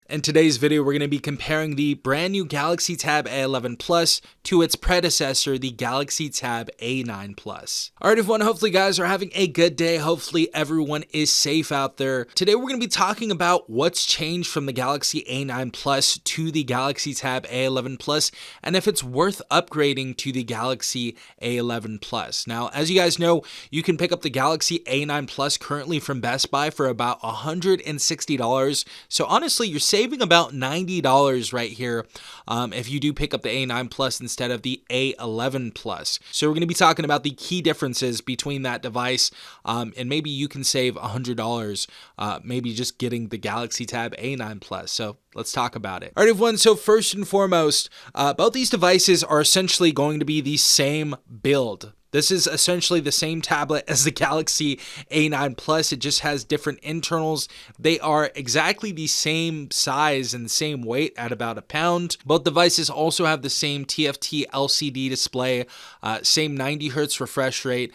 In today's video, we're going to be comparing the brand new Galaxy Tab A11 Plus to its predecessor, the Galaxy Tab A9 Plus. Alright everyone, hopefully you guys are having a good day. Hopefully everyone is safe out there. Today we're going to be talking about what's changed from the Galaxy A9 Plus to the Galaxy Tab A11 Plus, and if it's worth upgrading to the Galaxy A11 Plus. Now, as you guys know, you can pick up the Galaxy A9 Plus currently from Best Buy for about $160. So honestly, you're saving about $90 right here if you do pick up the A9 Plus instead of the A11 Plus. So we're going to be talking about the key differences between that device, and maybe you can save $100 maybe just getting the Galaxy Tab A9 Plus. So let's talk about it. All right, everyone. So first and foremost, both these devices are essentially going to be the same build. This is essentially the same tablet as the Galaxy A9 Plus. It just has different internals. They are exactly the same size and same weight at about a pound. Both devices also have the same TFT LCD display, same 90 Hz refresh rate,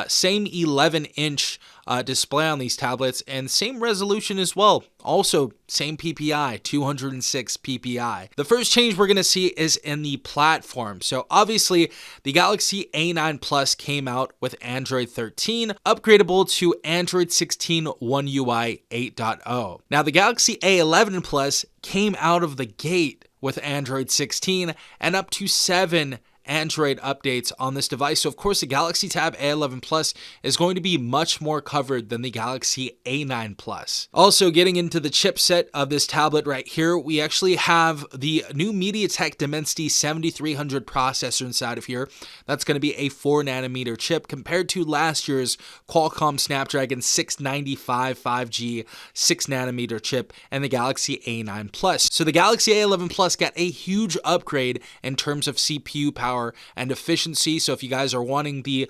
same 11-inch display on these tablets, and same resolution as well. Also, same PPI, 206 PPI. The first change we're going to see is in the platform. So obviously, the Galaxy A9 Plus came out with Android 13, upgradable to Android 16 One UI 8.0. Now, the Galaxy A11 Plus came out of the gate with Android 16 and up to 7 Android updates on this device. So of course the Galaxy Tab A11 Plus is going to be much more covered than the Galaxy A9 Plus. Also, getting into the chipset of this tablet right here, we actually have the new MediaTek Dimensity 7300 processor inside of here. That's going to be a 4nm chip compared to last year's Qualcomm Snapdragon 695 5G 6nm chip and the Galaxy A9 Plus. So the Galaxy A11 Plus got a huge upgrade in terms of CPU power and efficiency. So if you guys are wanting the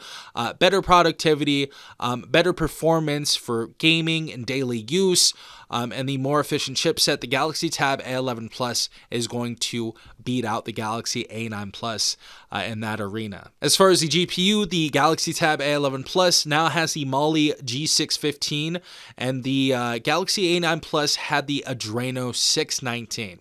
better productivity, better performance for gaming and daily use, and the more efficient chipset, the Galaxy Tab A11 Plus is going to beat out the Galaxy A9 Plus in that arena. As far as the GPU, the Galaxy Tab A11 Plus now has the Mali G615, and the Galaxy A9 Plus had the Adreno 619.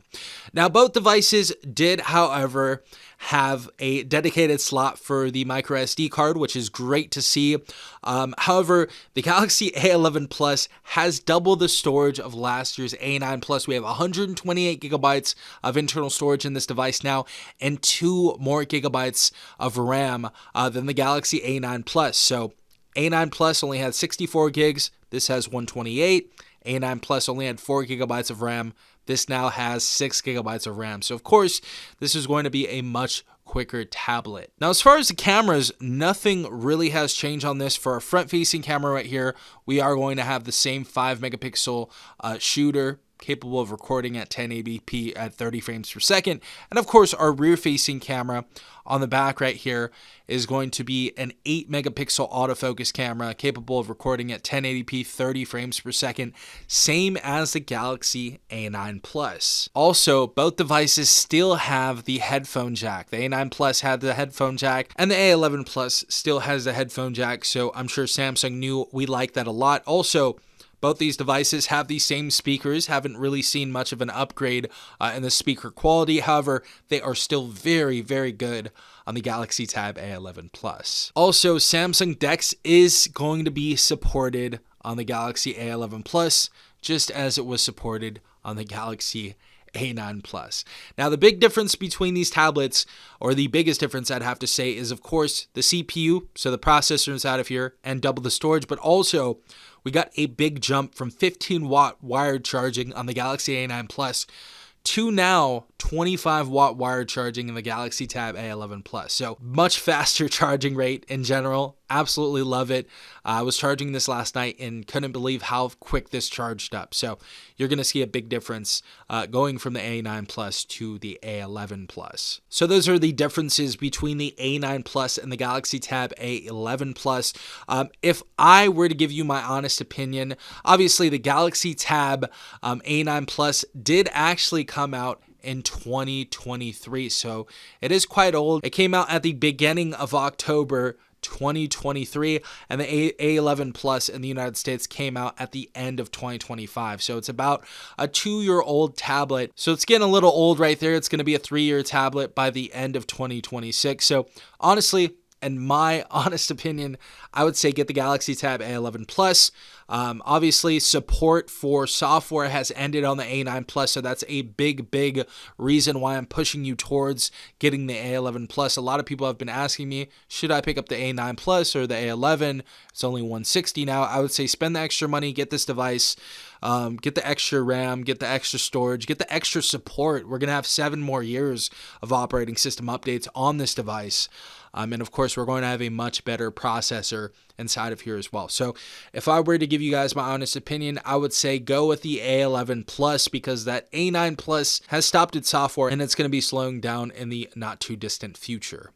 Now, both devices did, however, have a dedicated slot for the micro SD card, which is great to see. However, the Galaxy A11 Plus has double the storage of last year's A9 Plus. We have 128 gigabytes of internal storage in this device now, and 2 more gigabytes of RAM than the Galaxy A9 Plus. So A9 Plus only had 64 gigs. This has 128. A9 Plus only had 4 gigabytes of RAM. This now has 6 gigabytes of RAM. So of course, this is going to be a much quicker tablet. Now, as far as the cameras, nothing really has changed on this. For our front-facing camera right here, we are going to have the same 5 megapixel shooter, capable of recording at 1080p at 30 frames per second. And of course, our rear-facing camera on the back right here is going to be an 8 megapixel autofocus camera capable of recording at 1080p 30 frames per second, same as the Galaxy A9 Plus. Also, both devices still have the headphone jack. The A9 Plus had the headphone jack, and the A11 Plus still has the headphone jack, so I'm sure Samsung knew we like that a lot. Also, both these devices have the same speakers. Haven't really seen much of an upgrade in the speaker quality. However, they are still very, very good on the Galaxy Tab A11 Plus. Also, Samsung DeX is going to be supported on the Galaxy A11 Plus, just as it was supported on the Galaxy A9 Plus. Now, the big difference between these tablets, or the biggest difference I'd have to say, is of course the CPU, so the processor inside of here, and double the storage, but also we got a big jump from 15-watt wired charging on the Galaxy A9 Plus to now 25-watt wired charging in the Galaxy Tab A11 Plus. So much faster charging rate in general. Absolutely love it. I was charging this last night and couldn't believe how quick this charged up. So you're going to see a big difference going from the A9 Plus to the A11 Plus. So those are the differences between the A9 Plus and the Galaxy Tab A11 Plus. If I were to give you my honest opinion, obviously the Galaxy Tab A9 Plus did actually come out in 2023, so it is quite old. It came out at the beginning of October 2023, and the A11 Plus in the United States came out at the end of 2025. So it's about a 2-year-old tablet. So it's getting a little old right there. It's going to be a 3-year tablet by the end of 2026. So honestly, in my honest opinion, I would say get the Galaxy Tab A11 Plus. Obviously, support for software has ended on the A9 Plus, so that's a big reason why I'm pushing you towards getting the A11 Plus. A lot of people have been asking me, should I pick up the A9 Plus or the A11? It's only $160 now. I would say spend the extra money, get this device, get the extra RAM, get the extra storage, get the extra support. We're going to have 7 more years of operating system updates on this device. And of course, we're going to have a much better processor inside of here as well. So if I were to give you guys my honest opinion, I would say go with the A11 Plus, because that A9 Plus has stopped its software and it's going to be slowing down in the not too distant future.